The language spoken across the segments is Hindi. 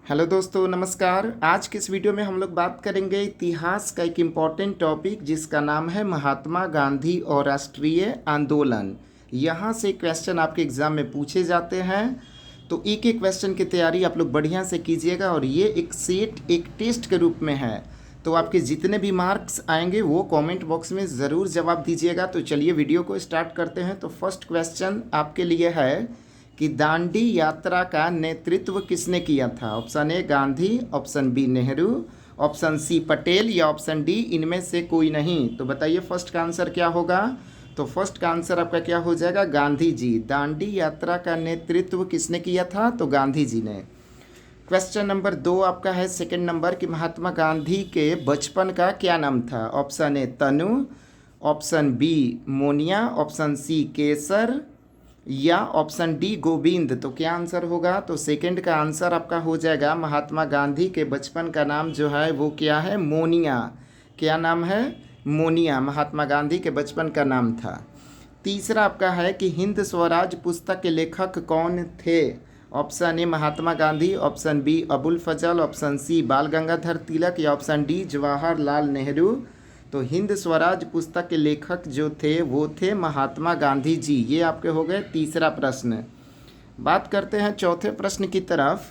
हेलो दोस्तों, नमस्कार। आज के इस वीडियो में हम लोग बात करेंगे इतिहास का एक इम्पॉर्टेंट टॉपिक जिसका नाम है महात्मा गांधी और राष्ट्रीय आंदोलन। यहाँ से क्वेश्चन आपके एग्ज़ाम में पूछे जाते हैं, तो एक एक क्वेश्चन की तैयारी आप लोग बढ़िया से कीजिएगा। और ये एक सेट एक टेस्ट के रूप में है, तो आपके जितने भी मार्क्स आएंगे वो कमेंट बॉक्स में ज़रूर जवाब दीजिएगा। तो चलिए वीडियो को स्टार्ट करते हैं। तो फर्स्ट क्वेश्चन आपके लिए है कि दांडी यात्रा का नेतृत्व किसने किया था। Option A Gandhi, option B Nehru, option C Patel या ऑप्शन डी इनमें से कोई नहीं। तो बताइए फर्स्ट का आंसर क्या होगा। तो फर्स्ट का आंसर आपका क्या हो जाएगा, गांधी जी। दांडी यात्रा का नेतृत्व किसने किया था, तो गांधी जी ने। क्वेश्चन नंबर 2 आपका है सेकंड नंबर कि महात्मा गांधी के बचपन का क्या नाम था। Option A Tanu, option B Monia, option C Kesar या ऑप्शन डी गोविंद। तो क्या आंसर होगा, तो सेकंड का आंसर आपका हो जाएगा महात्मा गांधी के बचपन का नाम जो है वो क्या है, मोनिया। क्या नाम है, मोनिया महात्मा गांधी के बचपन का नाम था। तीसरा आपका है कि हिंद स्वराज पुस्तक के लेखक कौन थे। Option A Mahatma Gandhi, option B Abul Fazal, option C Bal Gangadhar तिलक या ऑप्शन डी जवाहरलाल नेहरू। तो हिंद स्वराज पुस्तक के लेखक जो थे वो थे महात्मा गांधी जी। ये आपके हो गए तीसरा प्रश्न। बात करते हैं चौथे प्रश्न की तरफ।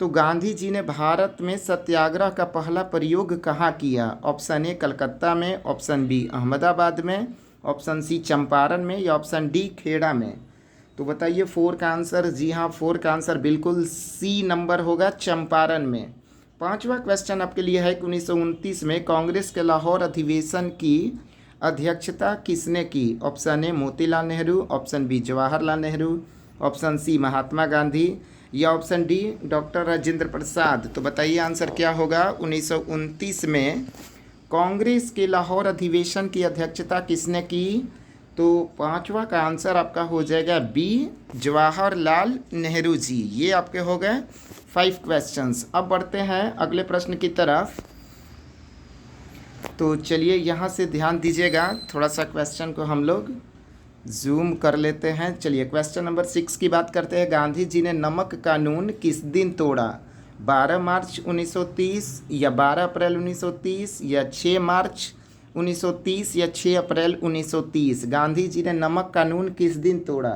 तो गांधी जी ने भारत में सत्याग्रह का पहला प्रयोग कहाँ किया। ऑप्शन ए कलकत्ता में, ऑप्शन बी अहमदाबाद में, ऑप्शन सी चंपारण में या ऑप्शन डी खेड़ा में। तो बताइए फोर का आंसर। जी हाँ, फोर का आंसर बिल्कुल सी नंबर होगा, चंपारण में। पांचवा क्वेश्चन आपके लिए है कि 1929 में कांग्रेस के लाहौर अधिवेशन की अध्यक्षता किसने की। Option A Motilal Nehru, option B Jawaharlal Nehru, option C Mahatma Gandhi या option D doctor Rajendra Prasad. तो बताइए आंसर क्या होगा। 1929 में कांग्रेस के लाहौर अधिवेशन की अध्यक्षता किसने की। तो पांचवा का आंसर आपका हो जाएगा बी जवाहरलाल नेहरू जी। ये आपके हो गए 5 क्वेश्चंस। अब बढ़ते हैं अगले प्रश्न की तरफ। तो चलिए यहाँ से ध्यान दीजिएगा, थोड़ा सा क्वेश्चन को हम लोग जूम कर लेते हैं। चलिए क्वेश्चन नंबर 6 की बात करते हैं। गांधी जी ने नमक कानून किस दिन तोड़ा। 12 मार्च 1930 या 12 अप्रैल 1930 या 6 मार्च 1930 या 6 अप्रैल 1930। गांधी जी ने नमक कानून किस दिन तोड़ा,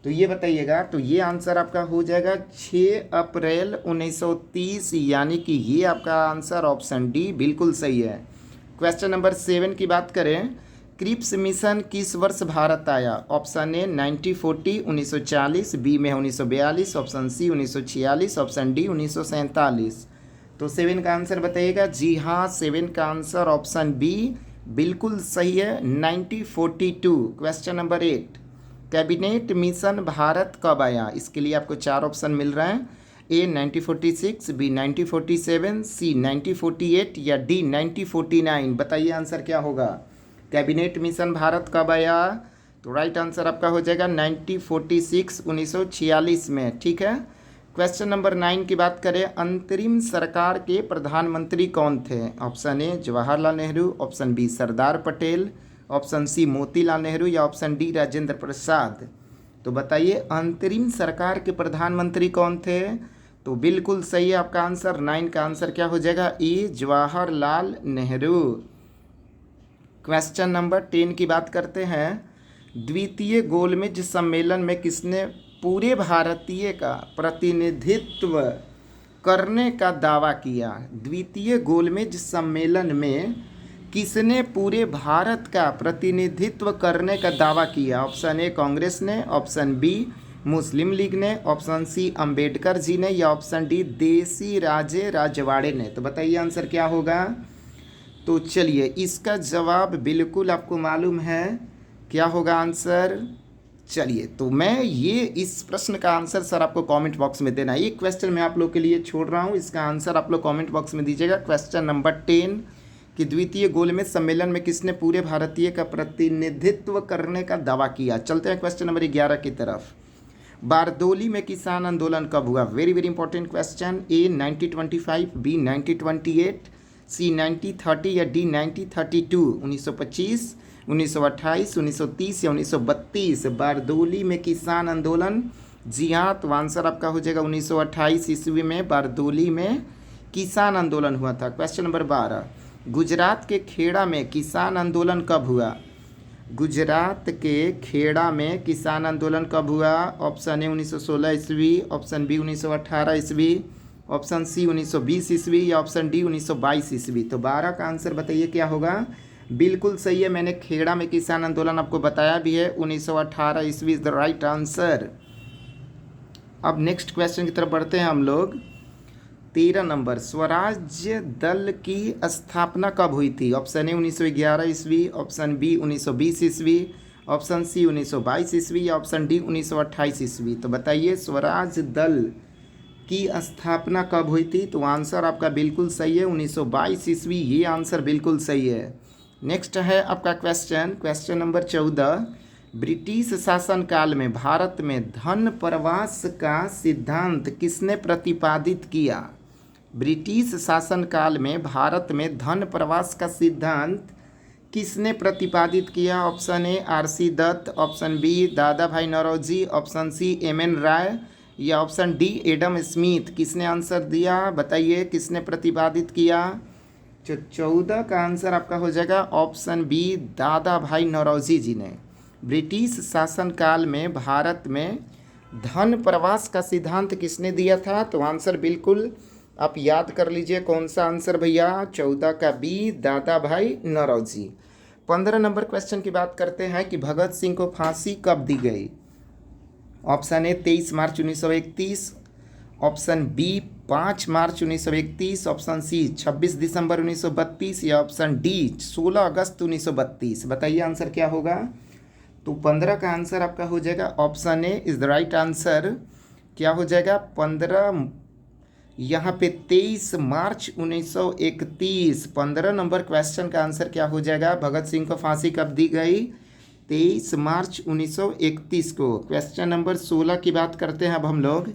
तो ये बताइएगा। तो ये आंसर आपका हो जाएगा 6 अप्रैल 1930, यानी कि ये आपका आंसर ऑप्शन डी बिल्कुल सही है। क्वेश्चन नंबर 7 की बात करें। क्रिप्स मिशन किस वर्ष भारत आया। ऑप्शन ए 1940 1940, बी में 1942, ऑप्शन सी 1946, ऑप्शन डी 1947। तो 7 का आंसर बताइएगा। जी हाँ, 7 का आंसर ऑप्शन बी बिल्कुल सही है, 1942। Question number 8, cabinet mission Bharat कब आया। इसके लिए आपको 4 ऑप्शन मिल रहे हैं। ए 1946, बी 1947, सी 1948 या डी 1949। बताइए आंसर क्या होगा। कैबिनेट मिशन भारत कब आया, तो राइट आंसर आपका हो जाएगा 1946, 1946 में। ठीक है। क्वेश्चन नंबर 9 की बात करें। अंतरिम सरकार के प्रधानमंत्री कौन थे। Option A Jawaharlal Nehru, option B Sardar Patel, option C Motilal Nehru या ऑप्शन डी राजेंद्र प्रसाद। तो बताइए अंतरिम सरकार के प्रधानमंत्री कौन थे। तो बिल्कुल सही है आपका आंसर। 9 का आंसर क्या हो जाएगा, ए जवाहरलाल नेहरू। क्वेश्चन नंबर 10 की बात करते हैं। द्वितीय गोलमेज सम्मेलन में किसने पूरे भारतीय का प्रतिनिधित्व करने का दावा किया। द्वितीय गोलमेज सम्मेलन में किसने पूरे भारत का प्रतिनिधित्व करने का दावा किया। ऑप्शन ए कांग्रेस ने, ऑप्शन बी मुस्लिम लीग ने, ऑप्शन सी अंबेडकर जी ने या ऑप्शन डी देसी राजे राजवाड़े ने। तो बताइए आंसर क्या होगा। तो चलिए इसका जवाब बिल्कुल आपको मालूम है क्या होगा आंसर। चलिए तो मैं ये इस प्रश्न का आंसर सर आपको कमेंट बॉक्स में देना है। ये क्वेश्चन मैं आप लोग के लिए छोड़ रहा हूँ, इसका आंसर आप लोग कमेंट बॉक्स में दीजिएगा। क्वेश्चन नंबर 10 कि द्वितीय गोलमेज सम्मेलन में किसने पूरे भारतीय का प्रतिनिधित्व करने का दावा किया। चलते हैं क्वेश्चन नंबर 11 की तरफ। बारदोली में किसान आंदोलन कब हुआ। Very very important question. A 1925, B 1928, C 1930 या डी 1932। 1925, 1928, 1930 या 1932। बारदोली में किसान आंदोलन जी हाँ, तो आंसर आपका हो जाएगा 1928 ईस्वी में बारदोली में किसान आंदोलन हुआ था। क्वेश्चन नंबर 12, गुजरात के खेड़ा में किसान आंदोलन कब हुआ? गुजरात के खेड़ा में किसान आंदोलन कब हुआ? ऑप्शन ए 1916 ईस्वी, ऑप्शन बी 1918 ईस्वी, ऑप्शन सी 1920 ईस्वी या ऑप्शन डी 1922 ईस्वी। तो 12 का आंसर बताइए क्या होगा? बिल्कुल सही है, मैंने खेड़ा में किसान आंदोलन आपको बताया भी है, 1918 ईस्वी इज द राइट आंसर। अब नेक्स्ट क्वेश्चन की तरफ बढ़ते हैं हम लोग। 13 नंबर, स्वराज्य दल की स्थापना कब हुई थी? ऑप्शन ए 1911 ईस्वी, ऑप्शन बी 1920 ईस्वी, ऑप्शन सी 1922 ईस्वी या ऑप्शन डी 1928 ईस्वी। तो बताइए स्वराज दल की स्थापना कब हुई थी? तो आंसर आपका बिल्कुल सही है 1922 ईस्वी, ये आंसर बिल्कुल सही है। नेक्स्ट है आपका क्वेश्चन नंबर 14, ब्रिटिश शासनकाल में भारत में धन प्रवास का सिद्धांत किसने प्रतिपादित किया? ब्रिटिश शासनकाल में भारत में धन प्रवास का सिद्धांत किसने प्रतिपादित किया? Option A R C. Dutt, option B Dada Bhai Naoroji, option C M N. Roy या ऑप्शन डी एडम स्मिथ। किसने आंसर दिया? बताइए किसने प्रतिपादित किया? जो 14 का आंसर आपका हो जाएगा ऑप्शन बी दादा भाई नौरोजी जी ने ब्रिटिश शासनकाल में भारत में धन प्रवास का सिद्धांत किसने दिया था? तो आंसर बिल्कुल आप याद कर लीजिए, कौन सा आंसर भैया? 14 का B Dada Bhai Naoroji. 15 number question की बात करते हैं कि भगत सिंह को फांसी कब दी गई? ऑप्शन ए 23 मार्च 1931, ऑप्शन बी 5 मार्च 1931, ऑप्शन सी 26 दिसंबर 1932 या ऑप्शन डी 16 अगस्त 1932। बताइए आंसर क्या होगा? तो 15 का आंसर आपका हो जाएगा option A is the right answer. क्या हो जाएगा? 15 यहाँ पे 23 मार्च 1931। 15 नंबर क्वेश्चन का आंसर क्या हो जाएगा? भगत सिंह को फांसी कब दी गई? 23 मार्च 1931 को। क्वेश्चन नंबर 16 की बात करते हैं अब हम लोग।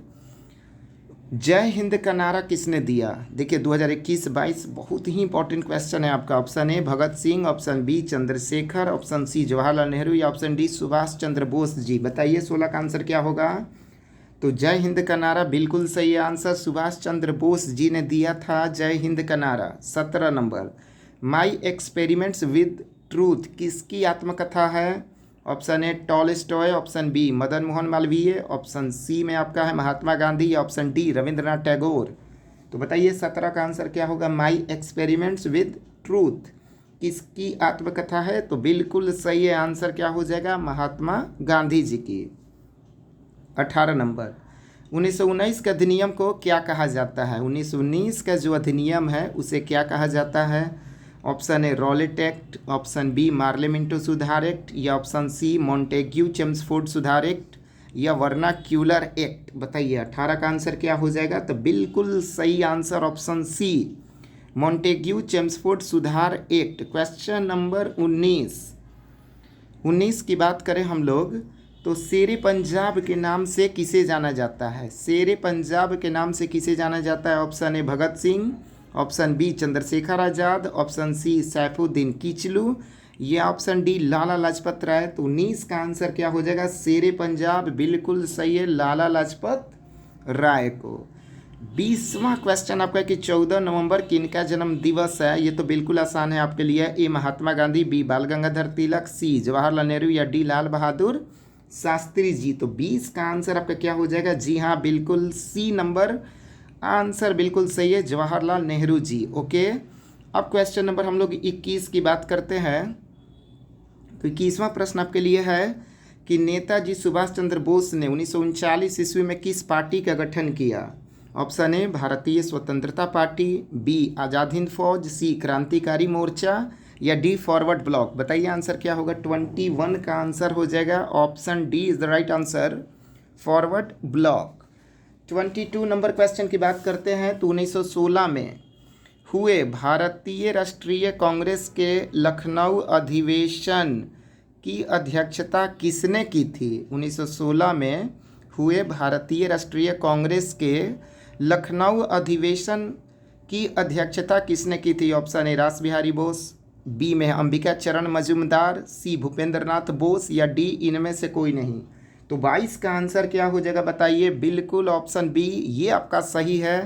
जय हिंद का नारा किसने दिया? देखिए 2021-22 बहुत ही इंपॉर्टेंट क्वेश्चन है आपका। Option A Bhagat Singh, option B Chandrashekhar, option C Jawaharlal Nehru या ऑप्शन डी सुभाष चंद्र बोस जी। बताइए 16 का आंसर क्या होगा? तो जय हिंद का नारा बिल्कुल सही आंसर सुभाष चंद्र बोस जी ने दिया था जय हिंद का नारा। 17 नंबर, माई एक्सपेरिमेंट्स विद ट्रूथ किसकी आत्मकथा है? Option A Tolstoy, option B Madan Mohan Malviya, option C में आपका है महात्मा गांधी या ऑप्शन डी रविंद्रनाथ टैगोर। तो बताइए 17 का आंसर क्या होगा? माई एक्सपेरिमेंट्स विद ट्रूथ किसकी आत्मकथा है? तो बिल्कुल सही है, आंसर क्या हो जाएगा? महात्मा गांधी जी की। 18 नंबर, 1919 के अधिनियम को क्या कहा जाता है? 1919 का जो अधिनियम है उसे क्या कहा जाता है? Option A Rowlatt act, option B Morley Minto सुधार एक्ट या ऑप्शन सी मॉन्टेग्यू चेम्सफोर्ड सुधार एक्ट या वर्नाक्यूलर एक्ट। बताइए 18 का आंसर क्या हो जाएगा? तो बिल्कुल सही answer option C Montagu Chelmsford सुधार एक्ट। क्वेश्चन नंबर 19 की बात करें हम लोग तो शेरे पंजाब के नाम से किसे जाना जाता है? शेरे पंजाब के नाम से किसे जाना जाता है? Option A Bhagat Singh, option B Chandrashekhar Azad, option C Saifuddin Kitchlew या ऑप्शन डी लाला लाजपत राय। तो 19 का आंसर क्या हो जाएगा? शेरे पंजाब बिल्कुल सही है, लाला लाजपत राय को। 20वां क्वेश्चन आपका कि 14 नवंबर किनका जन्म दिवस है? ये तो बिल्कुल आसान है आपके लिए। ए महात्मा गांधी, बी बाल गंगाधर तिलक, सी जवाहरलाल नेहरू या डी लाल बहादुर शास्त्री जी। तो 20 का आंसर आपका क्या हो जाएगा? जी हाँ बिल्कुल सी नंबर आंसर बिल्कुल सही है, जवाहरलाल नेहरू जी। ओके, अब क्वेश्चन नंबर हम लोग 21 की बात करते हैं। तो 21वां प्रश्न आपके लिए है कि नेताजी सुभाष चंद्र बोस ने 1939 ईस्वी में किस पार्टी का गठन किया? ऑप्शन ए भारतीय स्वतंत्रता पार्टी, बी आज़ाद हिंद फौज, सी क्रांतिकारी मोर्चा या डी फॉरवर्ड ब्लॉक। बताइए आंसर क्या होगा? 21 का आंसर हो जाएगा option D is the right answer, forward block. 22 number question की बात करते हैं। तो 1916 में हुए भारतीय राष्ट्रीय कांग्रेस के लखनऊ अधिवेशन की अध्यक्षता किसने की थी? 1916 में हुए भारतीय राष्ट्रीय कांग्रेस के लखनऊ अधिवेशन की अध्यक्षता किसने की थी? ऑप्शन ए रास बिहारी बोस, बी में अंबिका चरण मजूमदार, सी भूपेंद्र नाथ बोस या डी इनमें से कोई नहीं। तो 22 का आंसर क्या हो जाएगा बताइए। बिल्कुल ऑप्शन बी ये आपका सही है,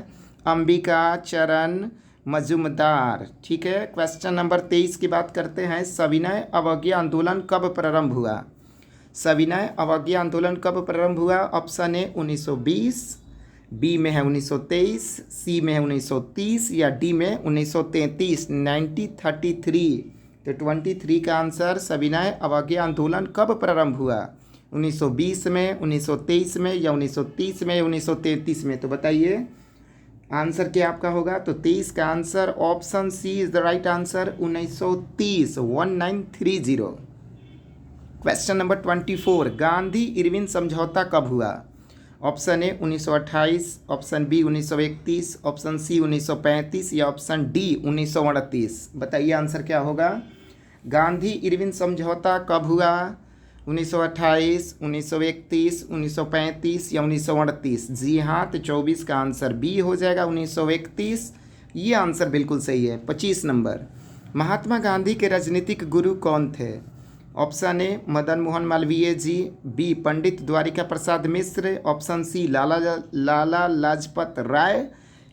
अंबिका चरण मजुमदार। ठीक है, क्वेश्चन नंबर 23 की बात करते हैं। सविनय अवज्ञा आंदोलन कब प्रारंभ हुआ? सविनय अवज्ञा आंदोलन कब प्रारंभ हुआ? ऑप्शन ए 1920, बी में है 1923, सी में है 1930 या डी में 1933, 1933। तो 23 का आंसर सविनय अवज्ञा आंदोलन कब प्रारंभ हुआ? 1920 में, 1923 में या 1930 में, 1933 में? तो बताइए आंसर क्या आपका होगा। तो 23 का answer option C is the right answer, 1930, 1930। Question number 24, Gandhi Irwin समझौता कब हुआ? Option A 1928, option B 1931, option C 1935 या ऑप्शन डी 1938? बताइए आंसर क्या होगा। गांधी इरविन समझौता कब हुआ? 1928, 1931, 1935 या 1938? जी हाँ, तो 24 का आंसर बी हो जाएगा, 1931। ये आंसर बिल्कुल सही है। 25 नंबर, महात्मा गांधी के राजनीतिक गुरु कौन थे? Option A Madan Mohan Malviya ji, B Pandit Dwarika Prasad Mishra, option C Lala Lajpat Rai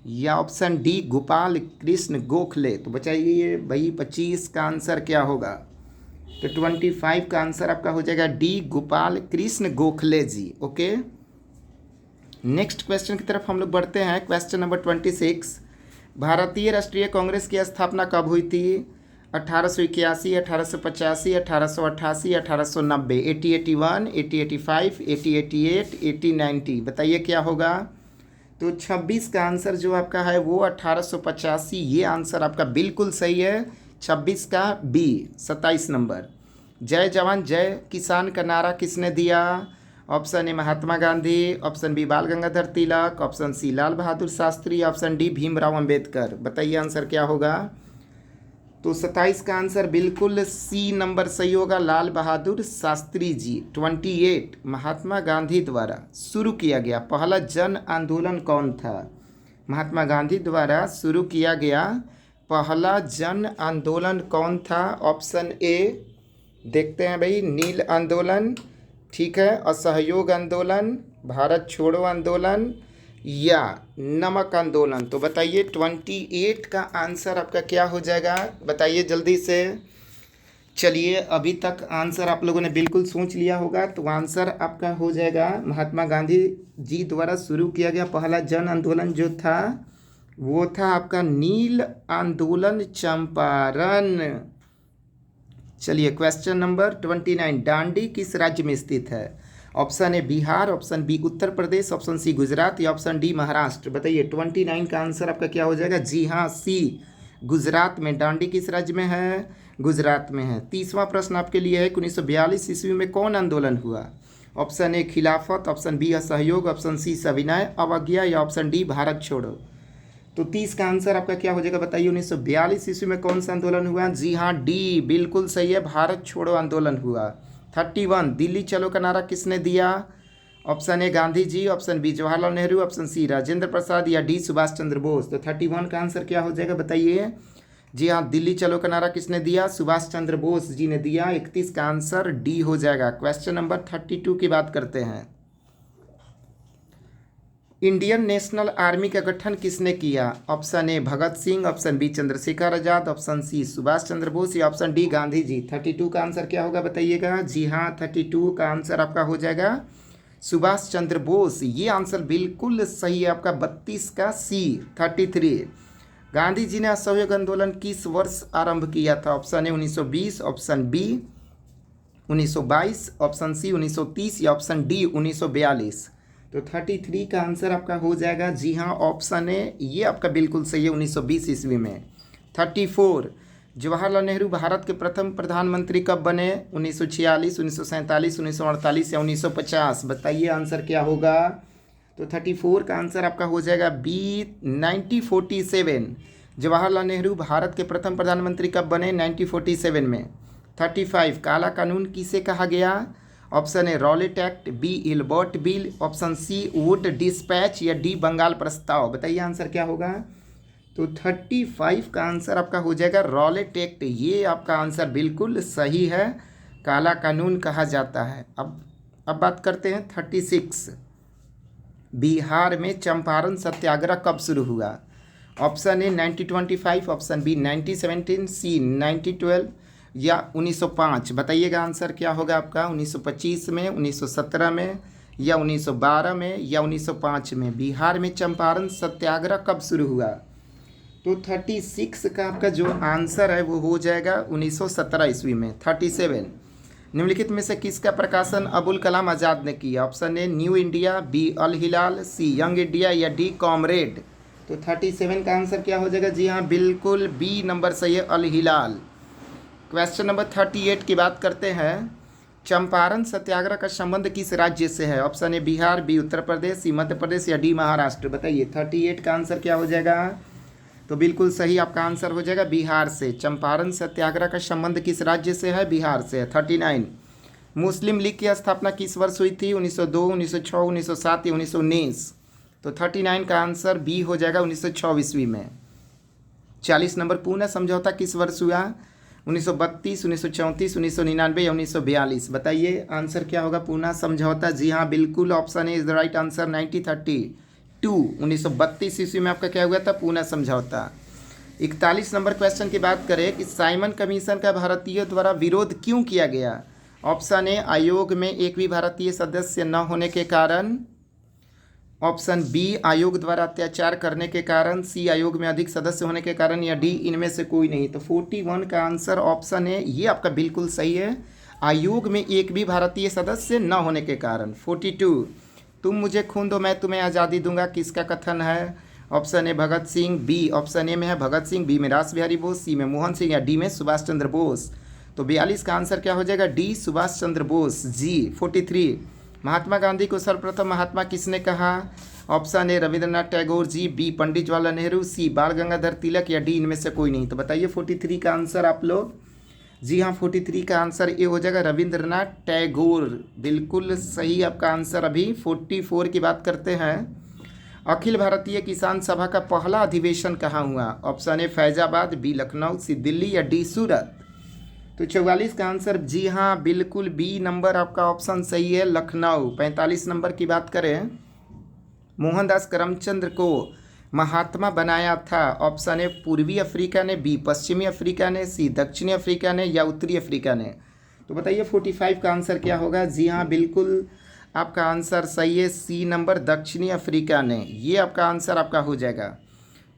या ऑप्शन डी गोपाल कृष्ण गोखले? तो बताइए भाई 25 का आंसर क्या होगा। तो 25 का आंसर आपका हो जाएगा डी गोपाल कृष्ण गोखले जी। ओके, नेक्स्ट क्वेश्चन की तरफ हम लोग बढ़ते हैं। क्वेश्चन नंबर 26, भारतीय राष्ट्रीय कांग्रेस की स्थापना कब हुई थी? 1881, 1885, 1888, 1890, 1881, 1885, 1888, 1890? बताइए क्या होगा। तो 26 का आंसर जो आपका है वो 1885, ये आंसर आपका बिल्कुल सही है। 26 का बी। 27 नंबर, जय जवान जय किसान का नारा किसने दिया? Option A Mahatma Gandhi, option B Bal Gangadhar Tilak, option C Lal Bahadur Shastri, option D Bhimrao Ambedkar? बताइए आंसर क्या होगा। तो 27 का आंसर बिल्कुल सी नंबर सही होगा, लाल बहादुर शास्त्री जी। 28, महात्मा गांधी द्वारा शुरू किया गया पहला जन आंदोलन कौन था? महात्मा गांधी द्वारा शुरू किया गया पहला जन आंदोलन कौन था? ऑप्शन ए देखते हैं भाई, नील आंदोलन, ठीक है, असहयोग आंदोलन, भारत छोड़ो आंदोलन या नमक आंदोलन? तो बताइए 28 का आंसर आपका क्या हो जाएगा, बताइए जल्दी से। चलिए अभी तक आंसर आप लोगों ने बिल्कुल सोच लिया होगा, तो आंसर आपका हो जाएगा महात्मा गांधी जी द्वारा शुरू किया गया पहला जन आंदोलन जो था वो था आपका नील आंदोलन चंपारण। चलिए क्वेश्चन नंबर 29, डांडी किस राज्य में स्थित है? Option A Bihar, option B Uttar Pradesh, option C Gujarat या ऑप्शन डी महाराष्ट्र? बताइए 29 का आंसर आपका क्या हो जाएगा। जी हाँ, सी गुजरात में। डांडी किस राज्य में है? गुजरात में है। 30वां प्रश्न आपके लिए है कि 1942 ईस्वी में कौन आंदोलन हुआ? ऑप्शन ए खिलाफत, ऑप्शन बी असहयोग, ऑप्शन सी सविनय अवज्ञा या ऑप्शन डी भारत छोड़ो? तो 30 का आंसर आपका क्या हो जाएगा, बताइए 1942 ईस्वी में कौन सा आंदोलन हुआ? जी हाँ, डी बिल्कुल सही है, भारत छोड़ो आंदोलन हुआ। 31, दिल्ली चलो का नारा किसने दिया? Option A Gandhi ji, option B Jawaharlal Nehru, option C Rajendra Prasad या डी सुभाष चंद्र बोस? तो 31 का आंसर क्या हो जाएगा बताइए। जी हाँ, दिल्ली चलो का नारा किसने दिया? सुभाष चंद्र बोस जी ने दिया। 31 का आंसर डी हो जाएगा। क्वेश्चन नंबर 32 की बात करते हैं। इंडियन नेशनल आर्मी का गठन किसने किया? Option A Bhagat Singh, option B Chandrashekhar Azad, option C Subhash Chandra Bose या ऑप्शन डी गांधी जी? 32 का आंसर क्या होगा बताइएगा। जी हाँ, 32 का आंसर आपका हो जाएगा सुभाष चंद्र बोस। ये आंसर बिल्कुल सही है आपका। 32 का सी। 33, गांधी जी ने असहयोग आंदोलन किस वर्ष आरंभ किया था? Option A 1920, option B 1922, option C 1930 या ऑप्शन डी 1942? तो 33 का आंसर आपका हो जाएगा जी हाँ, ऑप्शन ए, ये आपका बिल्कुल सही है, 1920 ईस्वी में। 34, जवाहरलाल नेहरू भारत के प्रथम प्रधानमंत्री कब बने? 1946, 1947, 1948 या 1950? बताइए आंसर क्या होगा। तो 34 का आंसर आपका हो जाएगा बी 1947। जवाहरलाल नेहरू भारत के प्रथम प्रधानमंत्री कब बने? 1947 में। 35, काला कानून किसे कहा गया? Option A Rowlatt Act, B Ilbert Bill, option C Wood dispatch या डी बंगाल प्रस्ताव? बताइए आंसर क्या होगा। तो 35 का आंसर आपका हो जाएगा रॉलेट एक्ट। ये आपका आंसर बिल्कुल सही है, काला कानून कहा जाता है। अब अब बात करते हैं 36, बिहार में चंपारण सत्याग्रह कब शुरू हुआ? ऑप्शन ए 1925, ऑप्शन बी 1917, सी 1912 या 1905। बताइएगा आंसर क्या होगा आपका। 1925 में, 1917 में या 1912 में या 1905 में बिहार में चंपारण सत्याग्रह कब शुरू हुआ? तो 36 का आपका जो आंसर है वो हो जाएगा 1917 ईस्वी में। 37, निम्नलिखित में से किसका प्रकाशन अबुल कलाम आज़ाद ने किया? Option A New India, B Al Hilal, C Young India या डी कॉमरेड। तो 37 का आंसर क्या हो जाएगा? जी हाँ, बिल्कुल बी नंबर सही है, अल हिलाल। क्वेश्चन नंबर 38 की बात करते हैं। चंपारण सत्याग्रह का संबंध किस राज्य से है? Option A Bihar, B Uttar प्रदेश, सी मध्य प्रदेश या डी महाराष्ट्र। बताइए 38 का आंसर क्या हो जाएगा? तो बिल्कुल सही आपका आंसर हो जाएगा बिहार से। चंपारण सत्याग्रह का संबंध किस राज्य से है? बिहार से है। 39, मुस्लिम लीग की स्थापना किस वर्ष हुई थी? 1902, 1906, 1907 या 1919। तो 39 का आंसर बी हो जाएगा 1906 ईस्वी में। 40 नंबर, पूना समझौता किस वर्ष हुआ? 1932, 1934, 1999 या 1942। बताइए आंसर क्या होगा पूना समझौता? जी हाँ, बिल्कुल option A is the right answer. 1932, 1932 ईस्वी में आपका क्या हुआ था? पूना समझौता। 41 नंबर क्वेश्चन की बात करें कि साइमन कमीशन का भारतीय द्वारा विरोध क्यों किया गया? ऑप्शन ए आयोग में एक भी भारतीय सदस्य न होने के कारण, ऑप्शन बी आयोग द्वारा अत्याचार करने के कारण, सी आयोग में अधिक सदस्य होने के कारण या डी इनमें से कोई नहीं। तो 41 का आंसर ऑप्शन है, ये आपका बिल्कुल सही है, आयोग में एक भी भारतीय सदस्य न होने के कारण। 42, तुम मुझे खून दो मैं तुम्हें आज़ादी दूंगा किसका कथन है? Option A Bhagat Singh, B option A में है भगत सिंह, बी में रास बिहारी बोस, सी में मोहन सिंह या डी में सुभाष चंद्र बोस। तो 42 का आंसर क्या हो जाएगा? डी सुभाष चंद्र बोस जी। 43, महात्मा गांधी को सर्वप्रथम महात्मा किसने कहा? Option A Rabindranath Tagore ji, B Pandit Jawaharlal Nehru, C Bal Gangadhar तिलक या डी इनमें से कोई नहीं। तो बताइए 43 का आंसर आप लोग। जी हाँ, 43 का आंसर ए हो जाएगा रविंद्रनाथ टैगोर, बिल्कुल सही आपका आंसर। अभी 44 की बात करते हैं। अखिल भारतीय किसान सभा का पहला अधिवेशन कहाँ हुआ? Option A Faizabad, B Lucknow, C Delhi या डी सूरत। तो 44 का आंसर जी हाँ, बिल्कुल बी नंबर आपका ऑप्शन सही है, लखनऊ। 45 नंबर की बात करें, मोहनदास करमचंद को महात्मा बनाया था? ऑप्शन ए पूर्वी अफ्रीका ने, बी पश्चिमी अफ्रीका ने, सी दक्षिणी अफ्रीका ने या उत्तरी अफ्रीका ने। तो बताइए 45 का आंसर क्या होगा? जी हाँ, बिल्कुल आपका आंसर सही है, सी नंबर दक्षिणी अफ्रीका ने। ये आपका आंसर आपका हो जाएगा।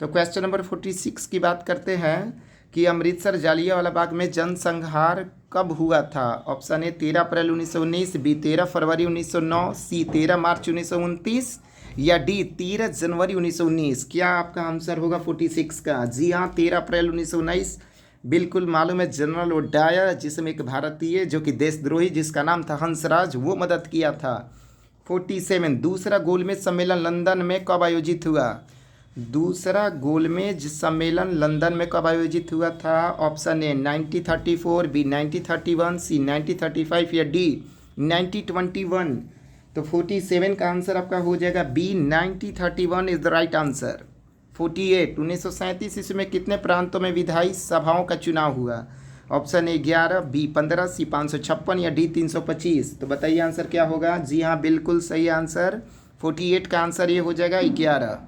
तो क्वेश्चन नंबर 46 की बात करते हैं कि अमृतसर जालियांवाला बाग में जनसंहार कब हुआ था? ऑप्शन ए 13 अप्रैल 1919, बी 13 फरवरी 1909, सी 13 मार्च 1929 या डी 13 जनवरी 1919। क्या आपका आंसर होगा 46 का? जी हाँ, 13 अप्रैल 1919 बिल्कुल मालूम है। जनरल ओडायर जिसमें एक भारतीय जो कि देशद्रोही जिसका नाम था हंसराज, वो मदद किया था। 47, दूसरा गोलमेज सम्मेलन लंदन में कब आयोजित हुआ? दूसरा गोलमेज सम्मेलन लंदन में कब आयोजित हुआ था? ऑप्शन ए 1934, बी 1931, सी 1935 या डी 1921। तो 47 का आंसर आपका हो जाएगा B 1931 is the right answer. 48, 1937 ईस्वी में कितने प्रांतों में विधायी सभाओं का चुनाव हुआ? ऑप्शन ए 11, बी 15, सी 556 या डी 325। तो बताइए आंसर क्या होगा? जी हाँ, बिल्कुल सही आंसर। 48 का आंसर ये हो जाएगा 11।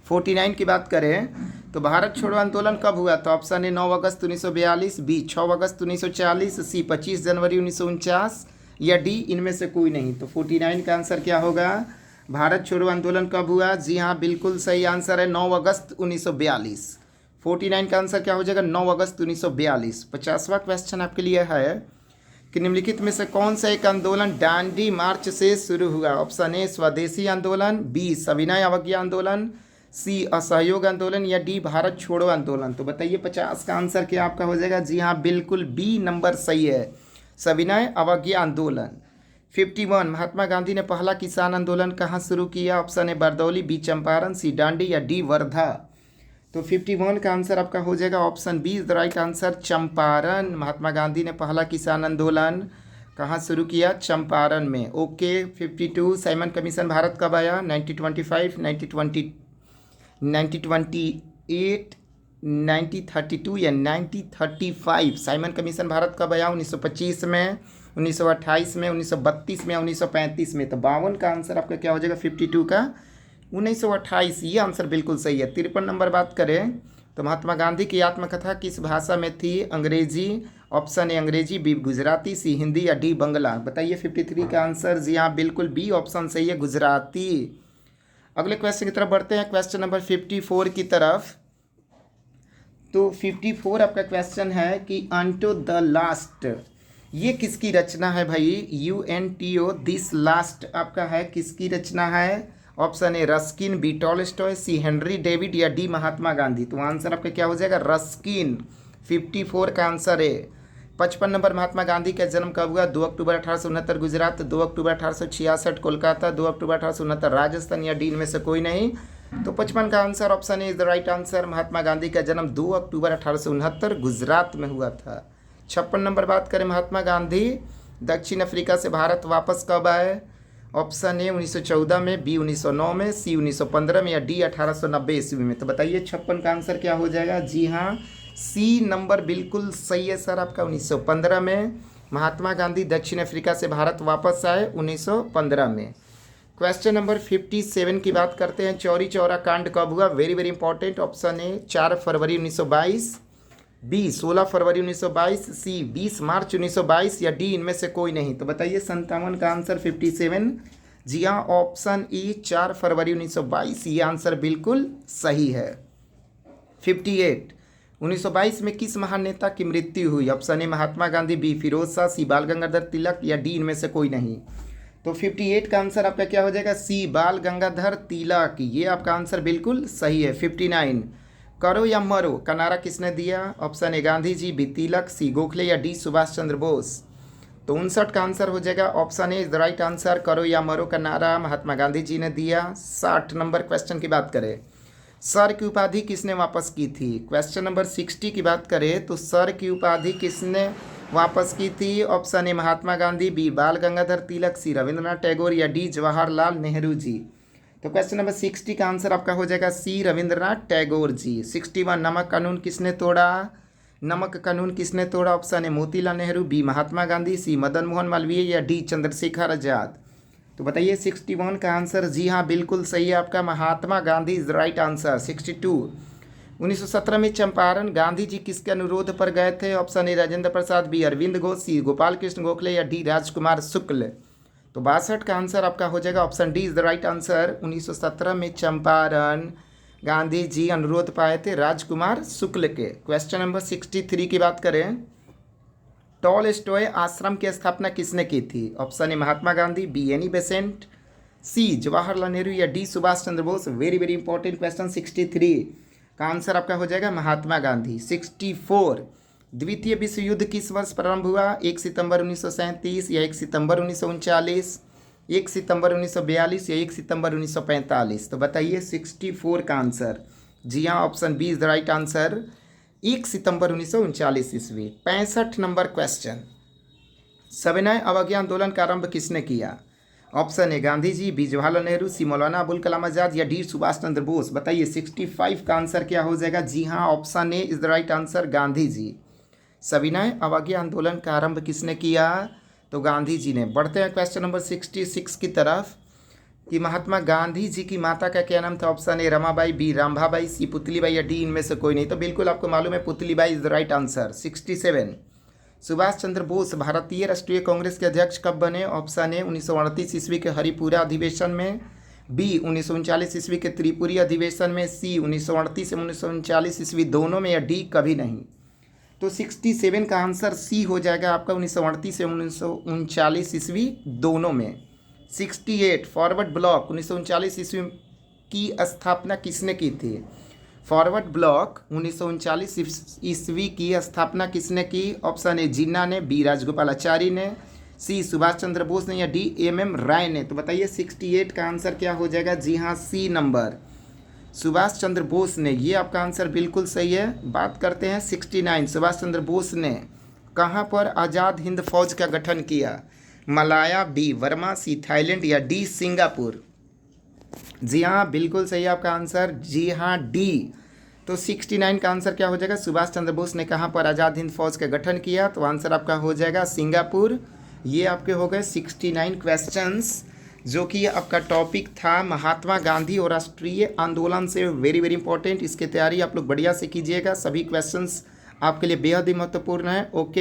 49 की बात करें तो भारत छोड़ो आंदोलन कब हुआ था? ऑप्शन ए 9 अगस्त 1942, बी 6 अगस्त 1940, सी 25 जनवरी 1949 या डी इनमें से कोई नहीं। तो 49 का आंसर क्या होगा? भारत छोड़ो आंदोलन कब हुआ? जी हाँ, बिल्कुल सही आंसर है 9 अगस्त 1942। 49 का आंसर क्या हो जाएगा? 9 अगस्त 1942। 50वां क्वेश्चन आपके लिए है कि निम्नलिखित में से कौन सा एक आंदोलन डांडी मार्च से शुरू हुआ? ऑप्शन ए स्वदेशी आंदोलन, बी सविनय अवज्ञा आंदोलन, सी असहयोग आंदोलन या डी भारत छोड़ो आंदोलन। तो बताइए 50 का आंसर क्या आपका हो जाएगा? जी हाँ, बिल्कुल बी नंबर सही है, सविनय अवज्ञा आंदोलन। 51, महात्मा गांधी ने पहला किसान आंदोलन कहाँ शुरू किया? Option A Bardoli, B Champaran, C Dandi या डी वर्धा। तो 51 का आंसर आपका हो जाएगा option B is the right answer, Champaran. Mahatma Gandhi ने पहला किसान आंदोलन कहाँ शुरू किया? चंपारण में। ओके। 52, साइमन कमीशन भारत कब आया? 1925, 1928, 1932 या 1935। साइमन कमीशन भारत कब आया? 1925 में, 1928 में, 1932 में, 1935 में। तो 52 का आंसर आपका क्या हो जाएगा 52 का 1928, ये आंसर बिल्कुल सही है। 53 नंबर बात करें तो महात्मा गांधी की आत्मकथा किस भाषा में थी? अंग्रेजी, ऑप्शन ए अंग्रेजी, बी गुजराती, सी हिंदी या डी बंगला। बताइए 53 का आंसर। जी हाँ बिल्कुल बी ऑप्शन सही है, गुजराती। अगले क्वेश्चन की तरफ बढ़ते हैं, क्वेश्चन नंबर 54 की तरफ। तो 54 आपका क्वेश्चन है कि अंटो द लास्ट, ये किसकी रचना है भाई? UNTO दिस लास्ट आपका है किसकी रचना है? Option A Ruskin, B Tolstoy, C Henry David या डी महात्मा गांधी। तो आंसर आपका क्या हो जाएगा? रस्किन। 54 का आंसर है। 55 नंबर, महात्मा गांधी का जन्म कब हुआ? 2 अक्टूबर 1869 गुजरात, 2 अक्टूबर 1866 कोलकाता, 2 अक्टूबर 1869 राजस्थान या डी इनमें से कोई नहीं। तो 55 का answer option A is the right answer. Mahatma Gandhi का जन्म 2 अक्टूबर 1869 गुजरात में हुआ था। 56 नंबर बात करें, महात्मा गांधी दक्षिण अफ्रीका से भारत वापस कब आए? ऑप्शन ए 1914 में, बी 1909 में, सी 1915 में या डी 1890 ईस्वी में। तो बताइए 56 का आंसर क्या हो जाएगा? जी हाँ सी नंबर बिल्कुल सही है सर आपका। 1915 में महात्मा गांधी दक्षिण अफ्रीका से भारत वापस आए 1915 में। क्वेश्चन नंबर 57 की बात करते हैं। चौरी चौरा कांड कब हुआ? Very very important. Option A 4 फरवरी 1922, बी 16 फरवरी 1922, सी 20 मार्च 1922 या डी इनमें से कोई नहीं। तो बताइए 57 का आंसर 57। जी हाँ ऑप्शन ई 4 फरवरी 1922 ये आंसर बिल्कुल सही है। 58 1922 में किस महान नेता की मृत्यु हुई? Option A Mahatma Gandhi, B Firoz Shah, C Bal Gangadhar तिलक या डी इनमें से कोई नहीं। तो 58 का आंसर आपका क्या हो जाएगा? सी बाल गंगाधर तिलक, ये आपका आंसर बिल्कुल सही है। 59 करो या मरो का नारा किसने दिया? Option A Gandhi ji, B Tilak, C Gokhale या डी सुभाष चंद्र बोस। तो 59 का आंसर हो जाएगा option A is the right answer. करो या मरो का नारा महात्मा गांधी जी ने दिया। 60 नंबर क्वेश्चन की बात करें, सर की उपाधि किसने वापस की थी? क्वेश्चन नंबर 60 की बात करें तो सर की उपाधि किसने वापस की थी? Option A Mahatma Gandhi, B Bal Gangadhar तिलक, सी रविंद्रनाथ टैगोर या डी जवाहरलाल नेहरू जी। तो क्वेश्चन नंबर 60 का आंसर आपका हो जाएगा सी रविंद्रनाथ टैगोर जी। 61 नमक कानून किसने तोड़ा? नमक कानून किसने तोड़ा? Option A Motilal Nehru, B Mahatma Gandhi, C Madan Mohan Malviya या डी चंद्रशेखर आजाद। तो बताइए 61 का आंसर। जी हाँ बिल्कुल सही है आपका, Mahatma Gandhi is the right answer. 62 1917 में चंपारण गांधी जी किसके अनुरोध पर गए थे? Option A Rajendra Prasad, B Aurobindo Ghosh, C Gopal Krishna Gokhale या डी राजकुमार शुक्ल। तो 62 का आंसर आपका हो जाएगा option D is the right answer. 1917 में चंपारण गांधी जी अनुरोध पाए थे राजकुमार शुक्ल के। क्वेश्चन नंबर 63 की बात करें, टॉलस्टॉय आश्रम की स्थापना किसने की थी? Option A Mahatma Gandhi, B Annie Besant, C Jawaharlal Nehru या D Subhash Chandra Bose. Very very important question. 63 का आंसर आपका हो जाएगा महात्मा गांधी। 64 द्वितीय विश्व युद्ध किस वर्ष प्रारंभ हुआ? 1 सितंबर 1937 या 1 सितंबर 1939, 1 सितंबर 1942 या 1 सितंबर 1945। तो बताइए 64 का आंसर। जी हाँ option B is the right answer, 1 सितंबर 1939 ईस्वी। 65 नंबर क्वेश्चन, सविनय अवज्ञा आंदोलन का आरंभ किसने किया? Option A Gandhi ji, B Jawaharlal Nehru, C Maulana Abul Kalam Azad या डी सुभाष चंद्र बोस। बताइए 65 का आंसर क्या हो जाएगा? जी हाँ option A is the right answer, Gandhi ji. सविनय अवज्ञा आंदोलन का आरंभ किसने किया? तो गांधी जी ने। बढ़ते हैं क्वेश्चन नंबर 66 की तरफ कि महात्मा गांधी जी की माता का क्या नाम था? ऑप्शन ए रमाबाई, बी रामभाबाई, सी पुतलीबाई या डी इनमें से कोई नहीं। तो बिल्कुल आपको मालूम है Putlibai is the right answer. 67 Subhash Chandra Bose Bharatiya Rashtriya Congress के अध्यक्ष कब बने? ऑप्शन ए 1938 ईस्वी के हरिपुरा अधिवेशन में, बी 1939 ईस्वी के त्रिपुरी अधिवेशन में, सी 1938 से 1939 ईस्वी दोनों में या डी कभी नहीं। तो 67 का आंसर सी हो जाएगा आपका, 1938 से 1939 ईस्वी दोनों में। 68 फॉरवर्ड ब्लॉक 1939 ईस्वी की स्थापना किसने की थी? फॉरवर्ड ब्लॉक 1939 ईस्वी की स्थापना किसने की? ऑप्शन ए जिन्ना ने, बी राजगोपालाचारी ने, सी सुभाष चंद्र बोस ने या डी एम राय ने। तो बताइए 68 का आंसर क्या हो जाएगा? जी हाँ सी नंबर, सुभाष चंद्र बोस ने। ये आपका आंसर बिल्कुल सही है। बात करते हैं 69 सुभाष चंद्र बोस ने कहाँ पर आज़ाद हिंद फौज का गठन किया? Malaya, B Burma, C Thailand या डी सिंगापुर। जी हाँ बिल्कुल सही आपका आंसर, जी हाँ डी। तो 69 का आंसर क्या हो जाएगा? सुभाष चंद्र बोस ने कहाँ पर आज़ाद हिंद फौज का गठन किया? तो आंसर आपका हो जाएगा सिंगापुर। ये आपके हो गए 69 क्वेश्चंस, जो कि आपका टॉपिक था महात्मा गांधी और राष्ट्रीय आंदोलन से। वेरी वेरी इंपॉर्टेंट, इसकी तैयारी आप लोग बढ़िया से कीजिएगा। सभी क्वेश्चंस आपके लिए बेहद ही महत्वपूर्ण है। ओके।